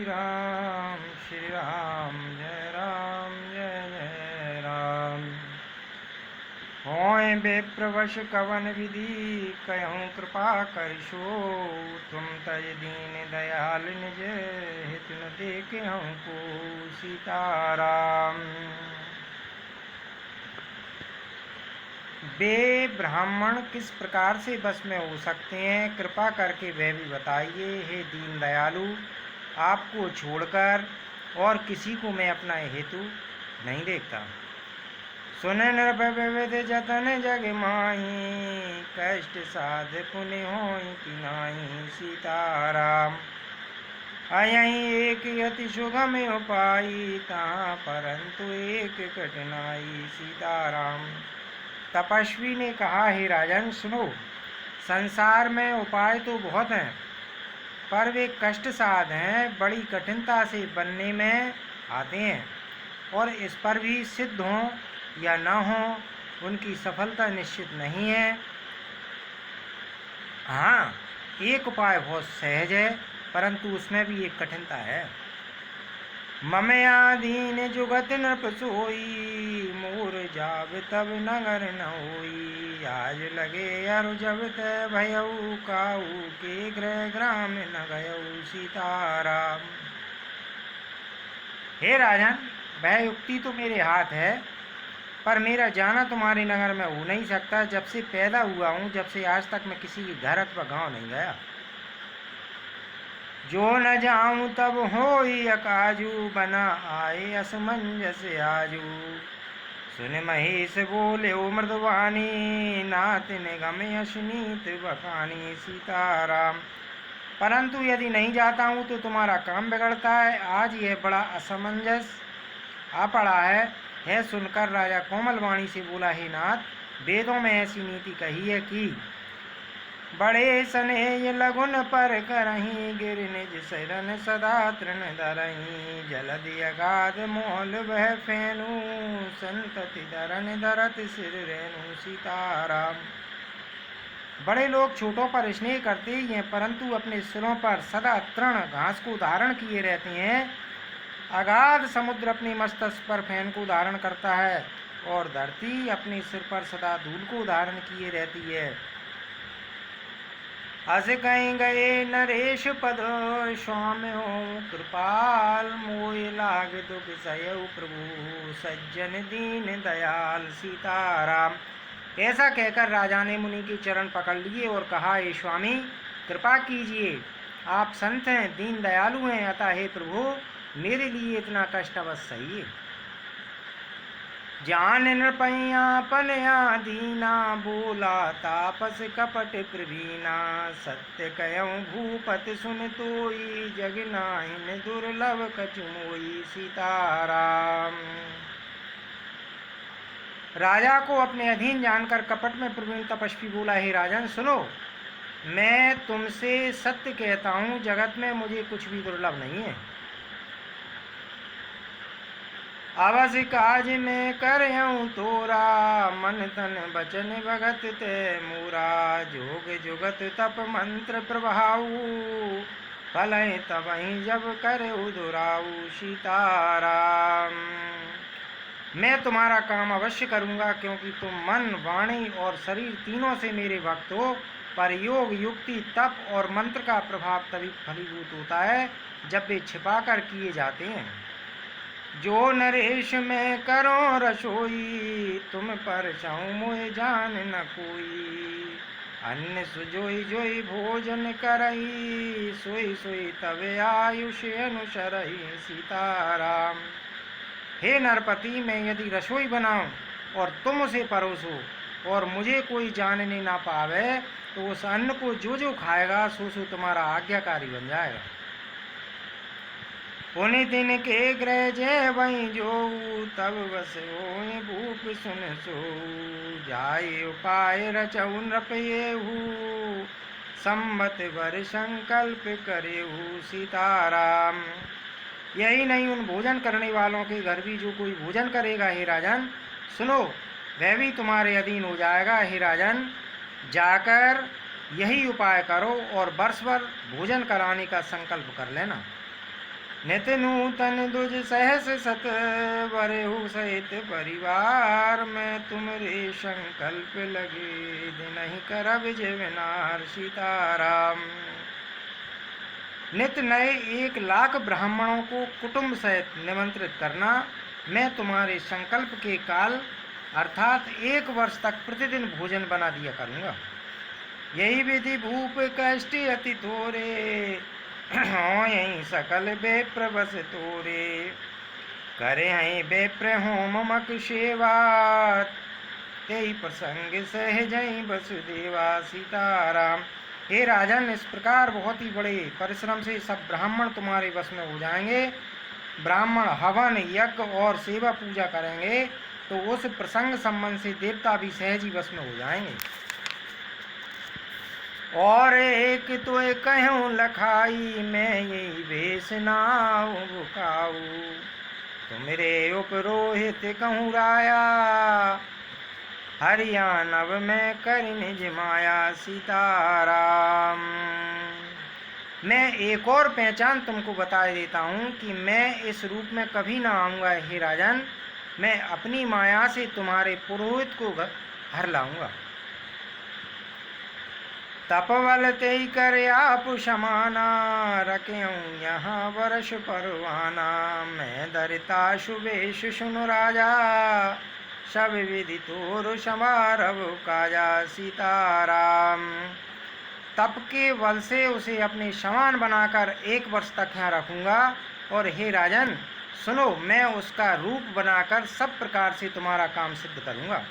श्री राम जय जय राम। होय विप्रवश कवन विधि कहूँ कृपा करशो, तुम तज दीन दयाल निज हित न देखे हमको सीताराम। वे ब्राह्मण किस प्रकार से बस में हो सकते हैं, कृपा करके वह भी बताइए। हे दीन दयालु, आपको छोड़कर और किसी को मैं अपना हेतु नहीं देखता। सुने निर्भविध जतन जग माही, कष्ट साध पुण्य होई कि नाही सीताराम। अयहीं एक अति सुगम उपाय, तहाँ परंतु एक कठिनाई सीताराम। तपस्वी ने कहा, हे राजन सुनो, संसार में उपाय तो बहुत हैं, पर वे कष्ट साध हैं, बड़ी कठिनता से बनने में आते हैं, और इस पर भी सिद्ध हों या न हों उनकी सफलता निश्चित नहीं है। हाँ, एक उपाय बहुत सहज है, परंतु उसमें भी एक कठिनता है। ममया दीन जुगत नृप सोई, मोर जाब तब नगर न होई। आज लगे अरु जब तय भयऊ, काऊ के गृह ग्राम न गयऊ सीताराम। हे राजन, वह युक्ति तो मेरे हाथ है, पर मेरा जाना तुम्हारे नगर में हो नहीं सकता। जब से पैदा हुआ हूँ, जब से आज तक मैं किसी के घर अथवा गाँव नहीं गया। जो न जाऊं तब होई अकाजू, बना आए असमंजस आजू। सुन महेश बोले ओ मृदवानी, नाथ निगम अशनीत बखानी सीताराम। परंतु यदि नहीं जाता हूँ तो तुम्हारा काम बिगड़ता है। आज यह बड़ा असमंजस आ पड़ा है सुनकर राजा कोमल वाणी से बोला, हे नाथ, वेदों में ऐसी नीति कही है कि बड़े स्नेह लगुन पर करहीं, गिर निज शरण सदा तृण धरहीं। जलधि अगाध मोल वह फेनु, संतति धरन धरत सिर रेणु सीताराम। बड़े लोग छोटों पर स्नेह करते ही हैं, परंतु अपने सिरों पर सदा तृण घास को धारण किए रहते हैं। अगाध समुद्र अपने मस्तक पर फैन को धारण करता है, और धरती अपने सिर पर सदा धूल को धारण किए रहती है। अस कहीं गए नरेश पद, स्वामी हो कृपाल। मोय लाग दुख सयऊ प्रभु, सज्जन दीन दयाल सीताराम। ऐसा कहकर राजा ने मुनि के चरण पकड़ लिए और कहा, हे स्वामी, कृपा कीजिए, आप संत हैं, दीन दयालु हैं, अतः हे प्रभु, मेरे लिए इतना कष्ट अवश्य सही है। जान नृपैया पनया दीना, बोला तापस कपट प्रवीणा। सत्य कहऊँ भूपति सुन तोई, जग नाहिन दुर्लभ कछु मोई सीताराम। राजा को अपने अधीन जानकर कपट में प्रवीण तपस्वी बोला, हे राजन सुनो, मैं तुमसे सत्य कहता हूँ, जगत में मुझे कुछ भी दुर्लभ नहीं है। अवस काज में करऊँ तोरा, मन तन बचन भगत ते मूरा। जोग जुगत तप मंत्र प्रभाऊ, फलय तबहि जब करऊ दुराऊ सीताराम। मैं तुम्हारा काम अवश्य करूँगा, क्योंकि तुम मन, वाणी और शरीर तीनों से मेरे भक्त हो। पर योग, युक्ति, तप और मंत्र का प्रभाव तभी फलीभूत होता है जब वे छिपा कर किए जाते हैं। जो नरेश में करो रसोई, तुम पर चाहूँ मोह जान न कोई। अन्न सुजोई जोई भोजन करई, सोई सोई तब आयुष अनुसरई सीताराम। हे नरपति, मैं यदि रसोई बनाऊं और तुम उसे परोसो और मुझे कोई जानने ना पावे, तो उस अन्न को जो जो खाएगा सो सो तुम्हारा आज्ञाकारी बन जाएगा। पुनि दिन के ग्रह जय वहीं जो, तब बस होए भूप सुन सो। जाय उपाय रचऊ नृपयेहू, संबत वर संकल्प करेहू सीताराम। यही नहीं, उन भोजन करने वालों के घर भी जो कोई भोजन करेगा, हे राजन सुनो, वह भी तुम्हारे अधीन हो जाएगा। हे राजन, जाकर यही उपाय करो और वर्ष भर भोजन कराने का संकल्प कर लेना। नित नूतन दुज सहस सत बरहु सहित परिवार में तुमरे संकल्प लगे दिनहि करब जीवनार सीताराम। नित नए 1,00,000 ब्राह्मणों को कुटुंब सहित निमंत्रित करना। मैं तुम्हारे संकल्प के काल अर्थात 1 वर्ष तक प्रतिदिन भोजन बना दिया करूँगा। यही विधि भूप कष्टि अति थोरे यही सकल बेप्र बस तोरे करे हई बेप्र होम मक सेवा तेई प्रसंग सहजई वसुदेवा सीताराम। हे राजन, इस प्रकार बहुत ही बड़े परिश्रम से सब ब्राह्मण तुम्हारे वश में हो जाएंगे। ब्राह्मण हवन यज्ञ और सेवा पूजा करेंगे तो उस प्रसंग संबंध से देवता भी सहज ही वश में हो जाएंगे। और एक तो कहूँ लखाई मैं यही वेश नाऊ बुकाऊ तुमरे उपरोहित कहूँ राया हरियाणव में कर निज माया सीताराम। मैं एक और पहचान तुमको बता देता हूँ कि मैं इस रूप में कभी ना आऊँगा। हे राजन, मैं अपनी माया से तुम्हारे पुरोहित को हर लाऊंगा। तपवल ते कर आप समाना रखेऊँ यहाँ वर्ष परवाना मैं दरिता शुभेश सुन राजा सब विधि तोर समारभ काजा सीताराम। तप के बल से उसे अपने समान बनाकर 1 वर्ष तक यहाँ रखूँगा। और हे राजन सुनो, मैं उसका रूप बनाकर सब प्रकार से तुम्हारा काम सिद्ध करूँगा।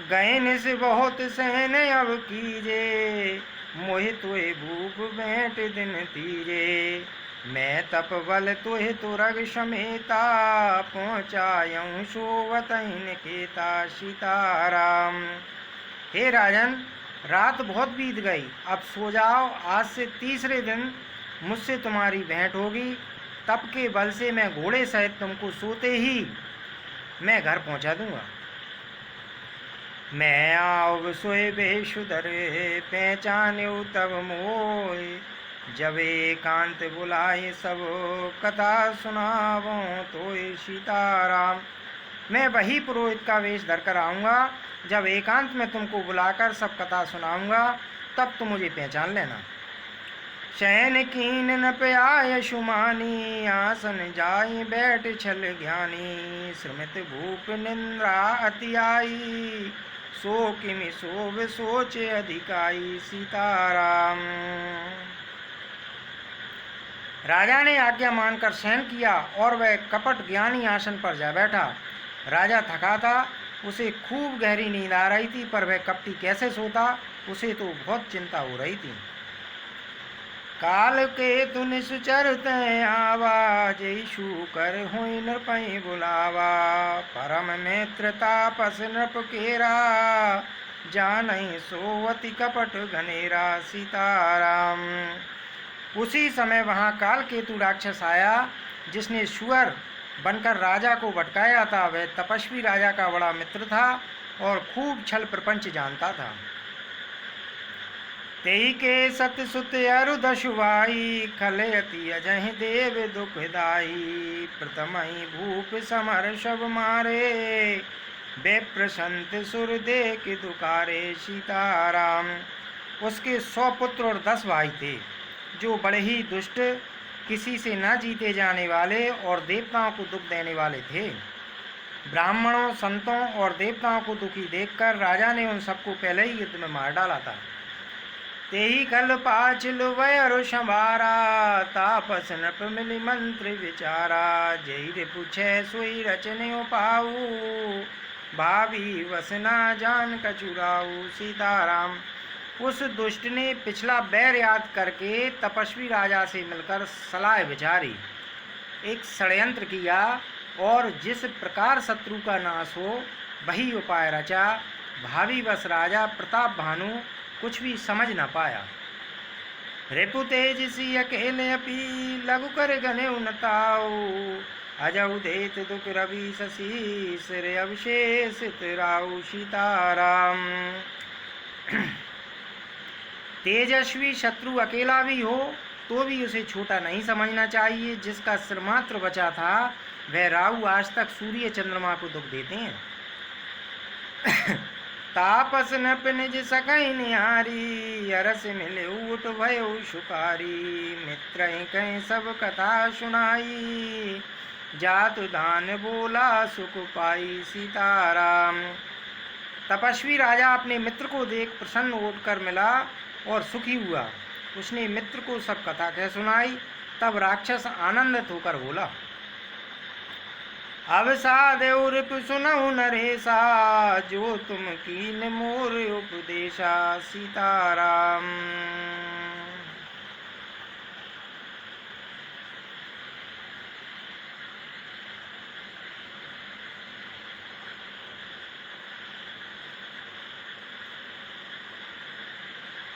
गए निस बहुत सहन अब कीजे मोहि तुहे भूप भेंट दिन तीजे मैं तप बल तुहे तुरग समेता पहुँचायूँ सोवतइन केता सीताराम। हे राजन, रात बहुत बीत गई, अब सो जाओ। आज से तीसरे दिन मुझसे तुम्हारी भेंट होगी। तप के बल से मैं घोड़े सहित तुमको सोते ही मैं घर पहुंचा दूंगा। मैं आओ सोए बेशुदर पहचान्यो तब मोय जब एकांत बुलाए सब कथा सुनावो तो सीताराम। मैं वही पुरोहित का वेश धरकर आऊँगा। जब एकांत में तुमको बुलाकर सब कथा सुनाऊंगा तब तुम मुझे पहचान लेना। शयन कीन न प्याय शुमानी आसन जाई बैठ छल ज्ञानी श्रमित भूप निंद्रा अति आई सो किमि शोभ सोच अधिकाई सीताराम। राजा ने आज्ञा मानकर शयन किया और वह कपट ज्ञानी आसन पर जा बैठा। राजा थका था, उसे खूब गहरी नींद आ रही थी, पर वह कपटी कैसे सोता उसे तो बहुत चिंता हो रही थी। काल के तुन सुचरत आवा जयशु कर हुई नृपई बुलावा परम नेत्र तापस नृप केरा जानई सोवती कपट घनेरा सीताराम। उसी समय वहाँ काल केतु राक्षस आया जिसने सुअर बनकर राजा को भटकाया था। वह तपस्वी राजा का बड़ा मित्र था और खूब छल प्रपंच जानता था। तेई के सत सुत अरुदशुवाई खलयति अजह देव दुखदाई प्रथमई भूप समर सब मारे बेप्रसंत सुर देख दुकारे सीताराम। उसके 100 पुत्र और 10 भाई थे जो बड़े ही दुष्ट, किसी से न जीते जाने वाले और देवताओं को दुख देने वाले थे। ब्राह्मणों, संतों और देवताओं को दुखी देखकर राजा ने उन सबको पहले ही युद्ध में मार डाला था। तेही कल पाचिल वयर संभारा तापस नप मिली मंत्र विचारा जय पूछे सोई रचने पाऊ भावी वसना जान कचुराऊ सीताराम। उस दुष्ट ने पिछला बैर याद करके तपस्वी राजा से मिलकर सलाह विचारी, एक षड्यंत्र किया और जिस प्रकार शत्रु का नाश हो वही उपाय रचा। भावी वश राजा प्रताप भानु कुछ भी समझ न पाया। रिपु तेज सी अकेले अपी लघु कर गने उनताऊ अजऊ देत दुख रवि शशि सिर अवशेष राऊ सीताराम। तेजस्वी शत्रु अकेला भी हो तो भी उसे छोटा नहीं समझना चाहिए। जिसका सिर मात्र बचा था वह राहु आज तक सूर्य चंद्रमा को दुख देते हैं। तापस नप निज सकई निहारी, अरस मिले उठ भयो शुकारी। मित्र कहीं सब कथा सुनाई, जातु दान बोला सुख पाई। सीताराम। तपस्वी राजा अपने मित्र को देख प्रसन्न होकर मिला और सुखी हुआ। उसने मित्र को सब कथा कह सुनाई। तब राक्षस आनंदित होकर बोला, अब सादेव रिपु सुनऊ नरेशा, जो तुम कीन मोर उपदेशा। सीताराम।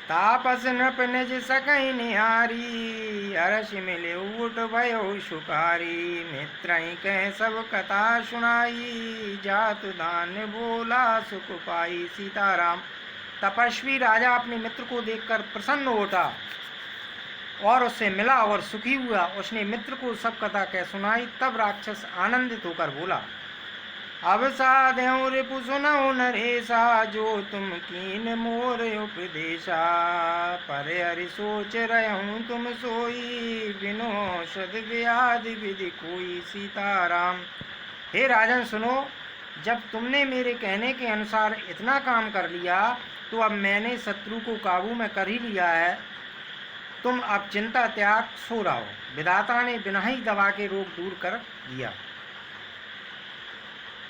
तापस नृप निज सकई निहारी, हर्ष मिले उठ भयो शुकारी। मित्र कह सब कथा सुनाई, जातु दान बोला सुख पाई। सीताराम। तपस्वी राजा अपने मित्र को देखकर प्रसन्न उठा और उससे मिला और सुखी हुआ। उसने मित्र को सब कथा कह सुनाई। तब राक्षस आनंदित होकर बोला, अब साधु रिपु सुनऊ नरेशा, जो तुम कीन मोर उपदेशा। पर हरि सोच रहूं तुम सोई, बिनो औषध व्याधि विधि कोई। सीताराम। हे राजन सुनो, जब तुमने मेरे कहने के अनुसार इतना काम कर लिया तो अब मैंने शत्रु को काबू में कर ही लिया है। तुम अब चिंता त्याग सो रहो। विधाता ने बिना ही दवा के रोग दूर कर दिया।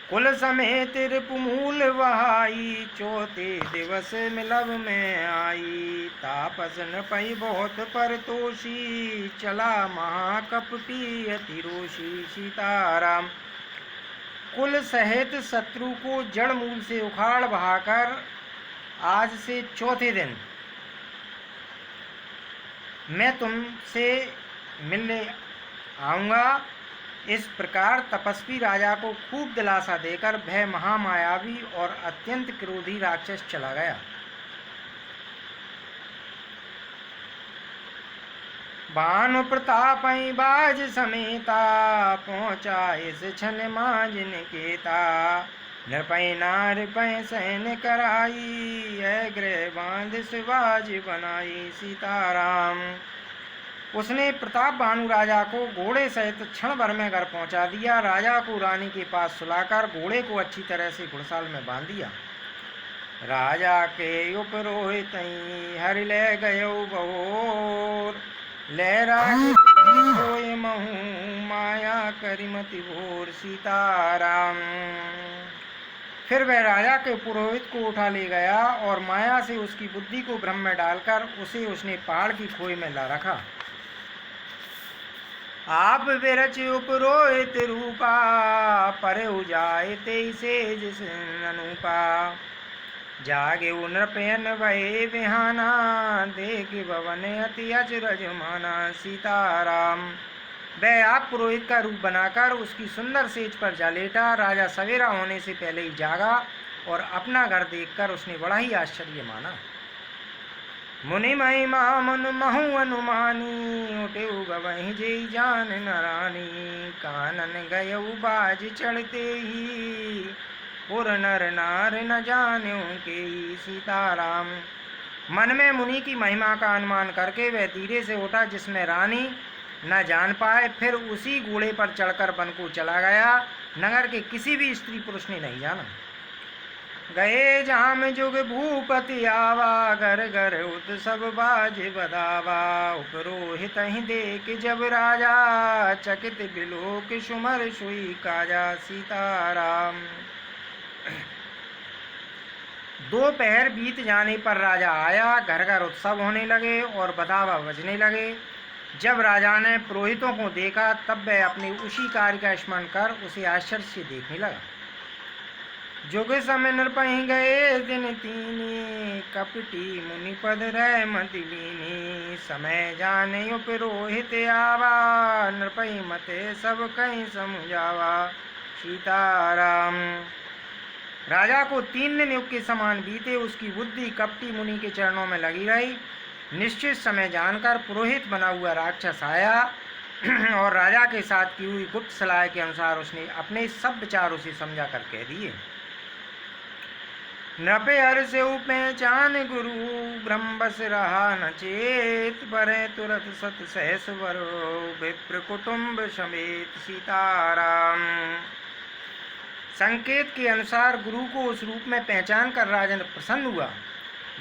कुल समेत रिपुमूल वहाई, चौथे दिवस मिलब में आई। तापस न पई बहुत परतोषी, चला महाकपटी अति रोषी। सीताराम। कुल सहित शत्रु को जड़ मूल से उखाड़ बहाकर आज से चौथे दिन मैं तुमसे मिलने आऊँगा। इस प्रकार तपस्वी राजा को खूब दिलासा देकर वह महामायावी और अत्यंत क्रोधी राक्षस चला गया। भानु प्रताप बाज समेता, पहुँचा इस क्षण मांझ निकेता। नृपय नारपय सहन कराई, गृह बांध शिवाज बनाई। सीताराम। उसने प्रताप भानु राजा को घोड़े सहित क्षण भर में घर पहुंचा दिया। राजा को रानी के पास सुलाकर घोड़े को अच्छी तरह से घुड़साल में बांध दिया। राजा के उपरोहित हरि ले गयो बहोर, लहरा कोय महू माया करिमति भोर। सीताराम। फिर वह राजा के पुरोहित को उठा ले गया और माया से उसकी बुद्धि को भ्रम में डालकर उसे उसने पहाड़ की खोई में ला रखा। आप विरच उपरोहित रूपा, पर जाए तेसे जिस अनुपा। जागे नृपयन भय बिहाना, देख भवन अति अचरज माना। सीताराम। वह आप पुरोहित का रूप बनाकर उसकी सुंदर सेज पर जा लेटा। राजा सवेरा होने से पहले ही जागा और अपना घर देखकर उसने बड़ा ही आश्चर्य माना। मुनि महिमा मन महु अनुमानी, उठे गवहि जे जान नरानी। कानन गयउ बाज चढ़ते ही, पुर नर नार न जान्यो के। सीताराम। मन में मुनि की महिमा का अनुमान करके वह धीरे से उठा जिसमें रानी न जान पाए। फिर उसी घोड़े पर चढ़कर वन को चला गया। नगर के किसी भी स्त्री पुरुष ने नहीं जाना। गए जाम जुग भूपति आवा, घर घर उत्सव बाज बधावा। उपरोहित ही देख जब राजा, चकित बिलोक सुमर सुई काजा। सीताराम। दोपहर बीत जाने पर राजा आया। घर घर उत्सव होने लगे और बधावा बजने लगे। जब राजा ने पुरोहितों को देखा तब वह अपने उसी कार्य का स्मरण कर उसे आश्चर्य से देखने लगा। जुग समय नृपहि गए दिन तीनी, कपटी मुनि पद रह मति लीनी। समय जाने उपरोहित आवा, नृपहि मते सब कहीं समझावा। सीताराम। राजा को 3 दिन युग के समान बीते। उसकी बुद्धि कपटी मुनि के चरणों में लगी रही। निश्चित समय जानकर पुरोहित बना हुआ राक्षस आया और राजा के साथ की हुई गुप्त सलाह के अनुसार उसने अपने सब विचार उसे समझा कर कह दिए। नृपे हर से पहचान गुरु ब्रह्म बस रहा न चेत, परे तुरत सत सहस वरो विप्र कुटुंब समेत सीताराम। संकेत के अनुसार गुरु को उस रूप में पहचान कर राजन प्रसन्न हुआ।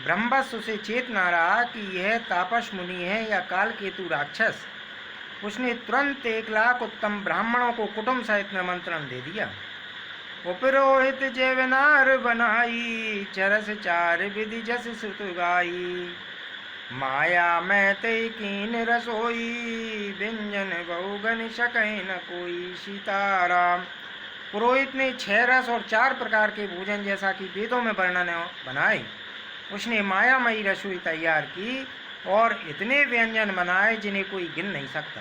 ब्रह्मवश उसे चेत न रहा कि यह तापस मुनि है या कालकेतु राक्षस। उसने तुरंत 1,00,000 उत्तम ब्राह्मणों को कुटुंब सहित निमंत्रण दे दिया। उपरोहित जेवनार बनाई, चरस 4 विधि जस श्रुत गाई। माया मैं ते कीन रसोई, व्यंजन बहुगन सकहि न कोई सीताराम। पुरोहित ने 6 रस और 4 प्रकार के भोजन जैसा कि वेदों में वर्णन बनाए। उसने मायामयी रसोई तैयार की और इतने व्यंजन बनाए जिन्हें कोई गिन नहीं सकता।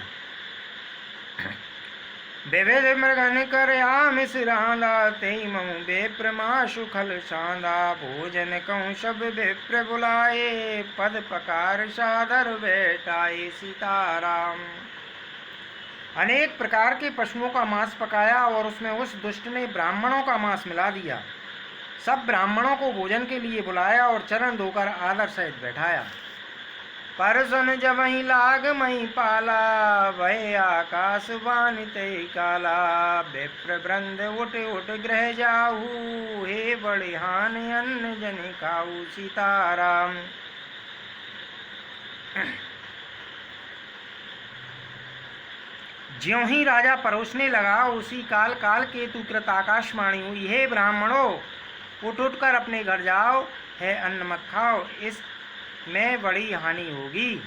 विविध मृगन कर आमिष रांदा, तेई महु विप्र माशु खल सादा। भोजन कहूँ सब विप्र बुलाए, पद पकार सादर बैठाए सीताराम। अनेक प्रकार के पशुओं का मांस पकाया और उसमें उस दुष्ट ने ब्राह्मणों का मांस मिला दिया। सब ब्राह्मणों को भोजन के लिए बुलाया और चरण धोकर आदर सहित बैठाया। पर सुन जब ही लाग मही पाला, वह आकाश वाणी ते काला। विप्र वृंद उठ उठ ग्रह जाहू, हे बड़े हान अन्न जन खाऊ सीताराम। ज्यों ही राजा परोसने लगा उसी काल कालकेतु कृत आकाशवाणी हुई, हे ब्राह्मणों उठ उठ कर अपने घर जाओ, है अन्न मत खाओ, इसमें बड़ी हानि होगी।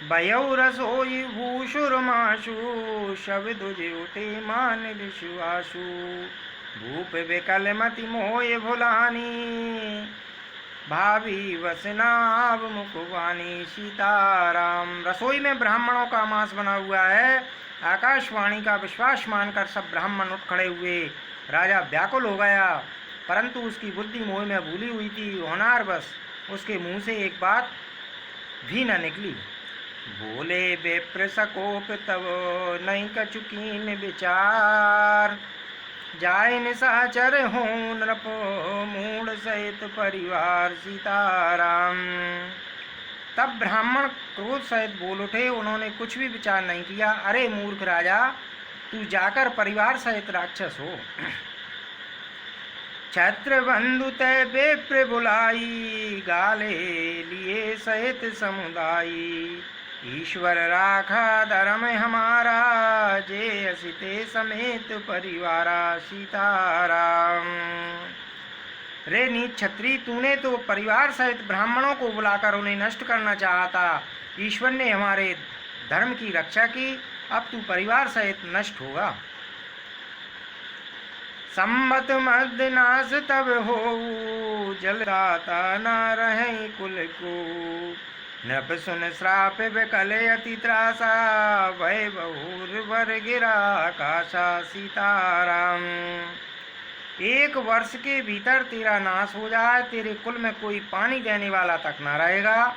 बयऊ रसोई भूषुर माशु, शब दुज उठे मान विश्वासु। भूप विकल मति मोय भुलानी, भाभी वसनाभ मुखवानी सीताराम। रसोई में ब्राह्मणों का मांस बना हुआ है। आकाशवाणी का विश्वास मानकर सब ब्राह्मण उठ खड़े हुए। राजा व्याकुल हो गया, परंतु उसकी बुद्धि मोह में भूली हुई थी। होनार बस उसके मुंह से एक बात भी न निकली। बोले विप्र सकोप तब नहीं कचुकीन विचार, जाय निशाचर हो नृप मूढ़ सहित परिवार सीताराम। तब ब्राह्मण क्रोध सहित बोल उठे। उन्होंने कुछ भी विचार नहीं किया। अरे मूर्ख राजा, तू जाकर परिवार सहित राक्षस हो। छत्र बंधु तय विप्र बुलाई, गाले लिए सहित समुदायी। ईश्वर राखा धर्म हमारा, जे असिते समेत परिवारा सीताराम। रे नीच छत्री, तूने तो परिवार सहित ब्राह्मणों को बुलाकर उन्हें नष्ट करना चाहा था। ईश्वर ने हमारे धर्म की रक्षा की, अब तू परिवार सहित नष्ट होगा। संबत मध्य नाश तब हो, जलदाता न रहे कुल को। नृप सुन श्राप विकल अति त्रासा, भय बहुर वर गिरा आकाशा सीताराम। 1 वर्ष के भीतर तेरा नाश हो जाए, तेरे कुल में कोई पानी देने वाला तक न रहेगा।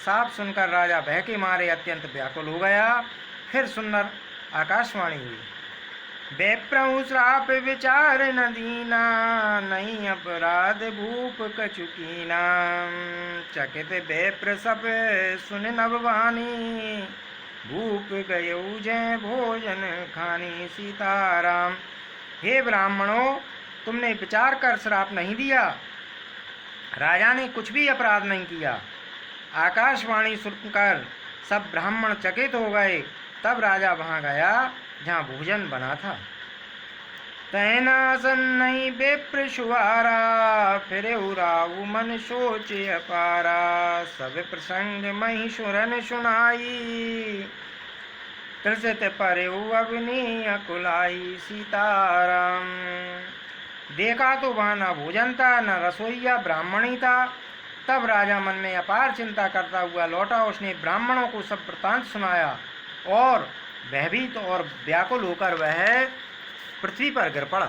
साफ सुनकर राजा भय के मारे अत्यंत व्याकुल हो गया। फिर सुंदर आकाशवाणी हुई, विप्रहु श्राप विचार न दीना, नहीं अपराध भूप कचुकीना। चकित विप्र सब सुन नभवानी, भूप गयऊ जय भोजन खानी सीताराम। हे ब्राह्मणों, तुमने विचार कर श्राप नहीं दिया। राजा ने कुछ भी अपराध नहीं किया। आकाशवाणी सुनकर सब ब्राह्मण चकित हो गए। तब राजा वहाँ गया जहाँ भोजन बना था। तैनासन नहीं विप्र शुवारा, फिर उराऊ मन सोच अपारा। सब प्रसंग मही सुरन सुनाई, त्रसित परे अग्नि अकुलाई सीताराम। देखा तो वहाँ न भोजन था, न रसोईया ब्राह्मण ही था। तब राजा मन में अपार चिंता करता हुआ लौटा। उसने ब्राह्मणों को सब वृत्तांत सुनाया और भयभीत और व्याकुल होकर वह पृथ्वी पर गिर पड़ा।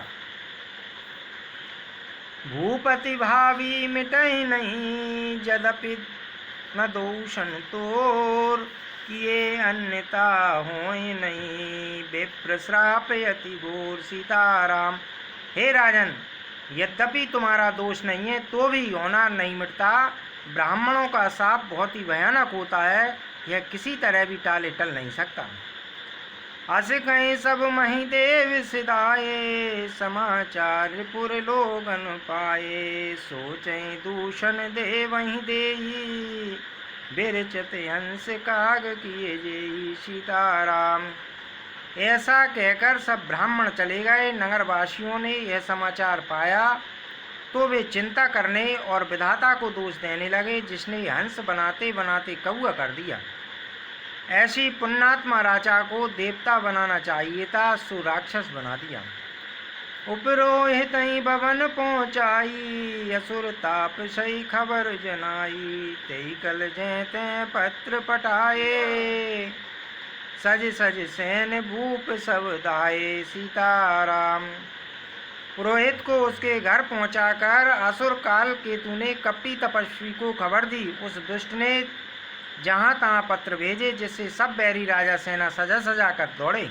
भूपति भावी मिटहि नहीं, यद्यपि न दूषण तोर, किए अन्यता होय नहीं, विप्र श्रापयति घोर। सीताराम। हे राजन, यद्यपि तुम्हारा दोष नहीं है तो भी होना नहीं मिटता। ब्राह्मणों का शाप बहुत ही भयानक होता है, यह किसी तरह भी टाले टल नहीं सकता। अस कहीं सब महिदेव सिधाए, समाचार पुर लोगन पाए। सोचे दूषण दे वहीं देई, बिरचत हंस काग किए जेई। सीताराम। ऐसा कहकर सब ब्राह्मण चले गए। नगरवासियों ने यह समाचार पाया तो वे चिंता करने और विधाता को दोष देने लगे, जिसने हंस बनाते बनाते कौआ कर दिया। ऐसी पुण्यात्मा राजा को देवता बनाना चाहिए था, सो राक्षस बना दिया। उपरोहित भवन पहुँचाई, असुर ताप सही खबर जनाई। तेई कल जैते पत्र पटाए, सज सज सैन भूप सब दाए। सीताराम। पुरोहित को उसके घर पहुंचाकर असुर काल केतु ने कपटी तपस्वी को खबर दी। उस दुष्ट ने जहां तहां पत्र भेजे, जिससे सब बैरी राजा सेना सजा सजा कर दौड़े।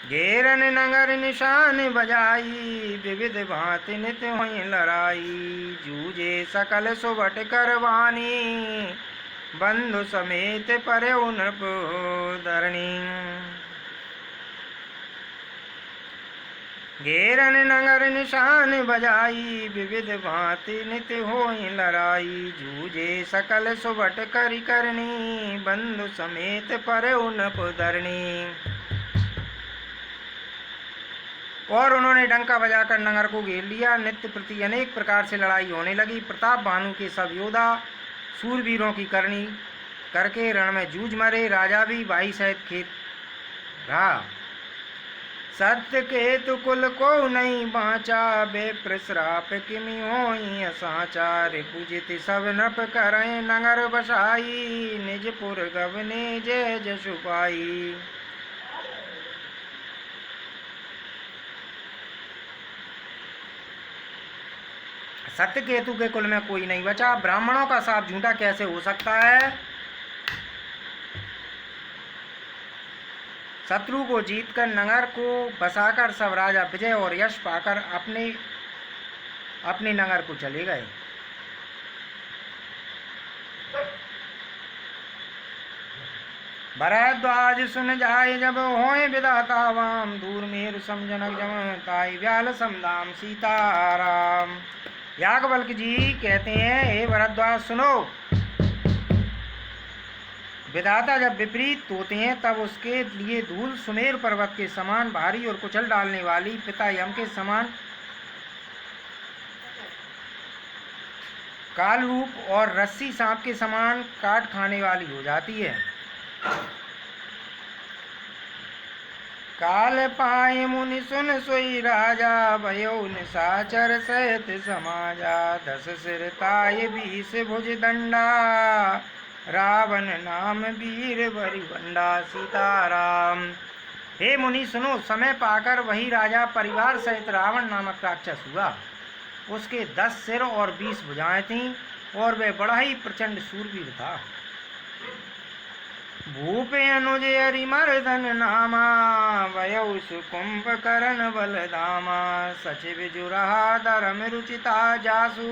घेरन नगर निशान बजाई, विविध भांति नित हुई लड़ाई। जूझे सकल सुबट करवानी, बंधु समेत परे नृप धरणी। घेरन नगर निशान बजाई, विविध भांति नित होई लड़ाई। जूझे सकल सुबट करी करनी, बंधु समेत पर उनप धरणी। और उन्होंने डंका बजाकर नगर को घेर लिया। नित्य प्रति अनेक प्रकार से लड़ाई होने लगी। प्रताप भानु के सब योद्धा सूरवीरों की करनी करके रण में जूझ मरे। राजा भी भाई सहित खेत रहा। सत्य केतु कुल को नहीं बाँचा, विप्र श्राप किमि होई असाचा। रिपुजित सब नप करें नगर बसाई, निज पुर गवने जय जशु पाई। सत्य केतु के कुल में कोई नहीं बचा। ब्राह्मणों का शाप झूठा कैसे हो सकता है? शत्रु को जीतकर नगर को बसाकर सब राजा विजय और यश पाकर अपने नगर को चले गए। भरद्वाज सुन जाए जब होए विधाता वाम, दूर मेरु समझनक जम ताई व्याल समदाम। सीताराम। याज्ञवल्क्य जी कहते हैं, हे भरद्वाज सुनो, विधाता जब विपरीत होते हैं तब उसके लिए धूल सुमेर पर्वत के समान भारी और कुचल डालने वाली, पिता यम के समान काल रूप और रस्सी सांप के समान काट खाने वाली हो जाती है। काल पाए मुनि सुन सोई राजा, भयो निशाचर सहित समाजा। 10 सिर ताय 20 भुज दंडा, रावण नाम वीर बरिबंडा। सीताराम। हे मुनि सुनो, समय पाकर वही राजा परिवार सहित रावण नामक राक्षस हुआ। उसके 10 सिर और 20 भुजाएं थीं और वह बड़ा ही प्रचंड शूरवीर था। भूपे अनुज हरिमर्दन नामा, वयौ सुकुंभ करण बलधामा। सचिव जुरहा धर्म रुचिता जासु,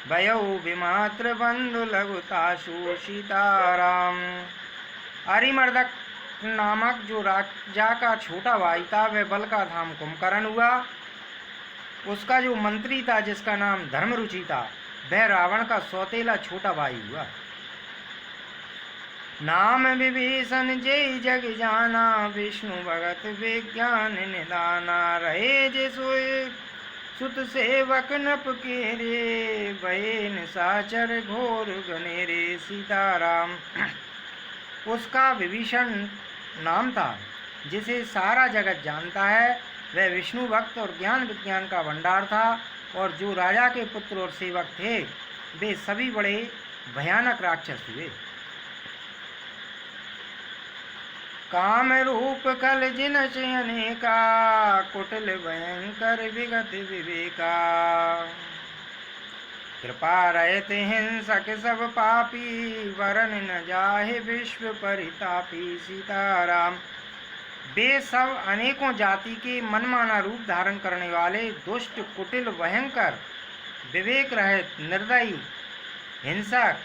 भयौ विमात्र बंधु लघुताशु। सीताराम। हरिमर्दक नामक जो राजा का छोटा भाई था, वह बल का धाम कुंभकर्ण हुआ। उसका जो मंत्री था, जिसका नाम धर्मरुचि था, वह रावण का सौतेला छोटा भाई हुआ। नाम विभीषण जय जग जाना, विष्णु भगत विज्ञान निदाना। रहे जे सोए सुत सेवक नप के रे, भये निशाचर घोर गनेरे। सीताराम। उसका विभीषण नाम था, जिसे सारा जगत जानता है। वह विष्णु भक्त और ज्ञान विज्ञान का भंडार था। और जो राजा के पुत्र और सेवक थे, वे सभी बड़े भयानक राक्षस हुए। काम रूप कल जिन अनेका, कुटिल भयंकर विगत विवेका। कृपा रहत हिंसक सब पापी, वरन न जाहे विश्व परितापी। सीताराम। वे सब अनेकों जाति के मनमाना रूप धारण करने वाले, दुष्ट, कुटिल, भयंकर, विवेक रहित, निर्दयी, हिंसक,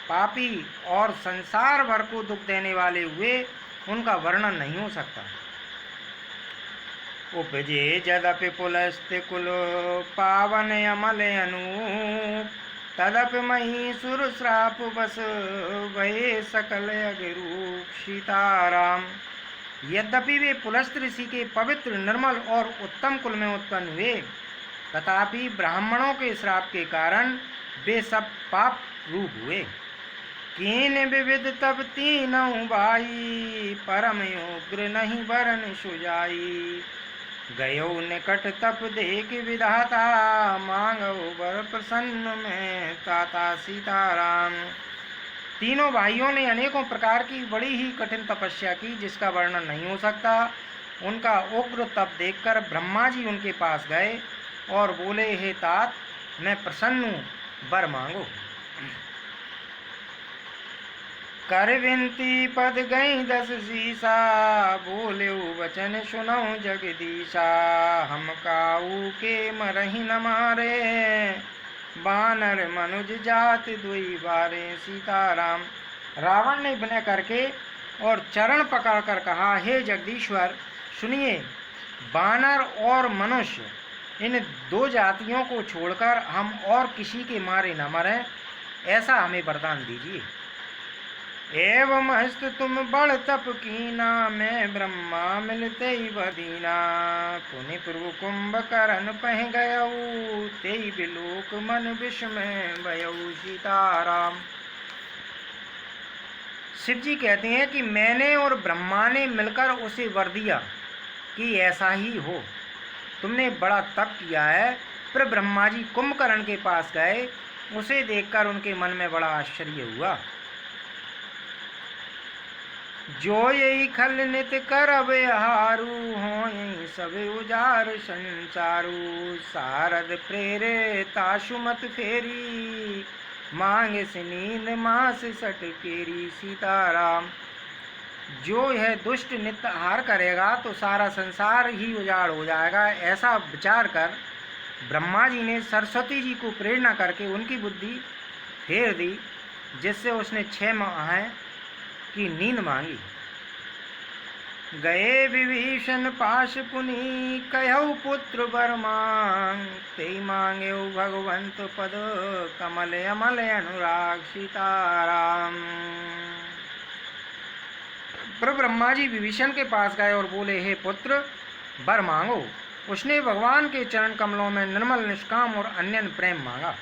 पापी और संसार भर को दुख देने वाले हुए, उनका वर्णन नहीं हो सकता। उपजे जदपि पुलस्त्य कुल, पावन अमल अनूप, तदपि महिषुर श्राप बस, वहे सकल अगरूप। सीताराम। यद्यपि वे पुलस्त ऋषि के पवित्र, निर्मल और उत्तम कुल में उत्पन्न हुए, तथापि ब्राह्मणों के श्राप के कारण वे सब पाप रूप हुए। कीन विविध तब तीनों भाई, परम उग्र नहीं वरन सुजाई। गयो निकट तप देख विधाता, मांगो वर प्रसन्न में ताता। सीताराम। तीनों भाइयों ने अनेकों प्रकार की बड़ी ही कठिन तपस्या की, जिसका वर्णन नहीं हो सकता। उनका उग्र तप देखकर ब्रह्मा जी उनके पास गए और बोले, हे तात, मैं प्रसन्न हूँ, वर मांगो। कर विनती पद गई 10 शीसा, बोले वचन सुनौ जगदीशा। हम काऊ के मरहि न मारे, बानर मनुज जात दुई बारे। सीताराम। रावण ने विनय करके और चरण पकड़कर कहा, हे जगदीश्वर, सुनिए, बानर और मनुष्य, इन दो जातियों को छोड़कर हम और किसी के मारे न मरें, ऐसा हमें वरदान दीजिए। एवं हस्त तुम बड़ तप कीना, मैं ब्रह्मा मिलते ही बदीना। पुनि प्रभु कुंभकर्ण पह गयऊ, तेई बिलोक मन विस्मय भयऊ। सीताराम। शिव जी कहते हैं कि मैंने और ब्रह्मा ने मिलकर उसे वर दिया कि ऐसा ही हो। तुमने बड़ा तप किया है। फिर ब्रह्मा जी कुंभकर्ण के पास गए, उसे देखकर उनके मन में बड़ा आश्चर्य हुआ। जो यही खल नित करब हारू, हो यही सब उजार संसारू। सारद प्रेरे ताशुमत फेरी, मांग से नींद मास सट केरी। सीताराम। जो यह दुष्ट नित्य आहार करेगा तो सारा संसार ही उजाड़ हो जाएगा, ऐसा विचार कर ब्रह्मा जी ने सरस्वती जी को प्रेरणा करके उनकी बुद्धि फेर दी, जिससे उसने 6 माह की नींद मांगी। गए विभीषण पाश पुनि, कहऊ पुत्र वर मांग। ते मांगे भगवंत पद, कमल अमल अनुराग। सीताराम। पर ब्रह्मा जी विभीषण के पास गए और बोले, हे पुत्र, वर मांगो। उसने भगवान के चरण कमलों में निर्मल, निष्काम और अनन्य प्रेम मांगा।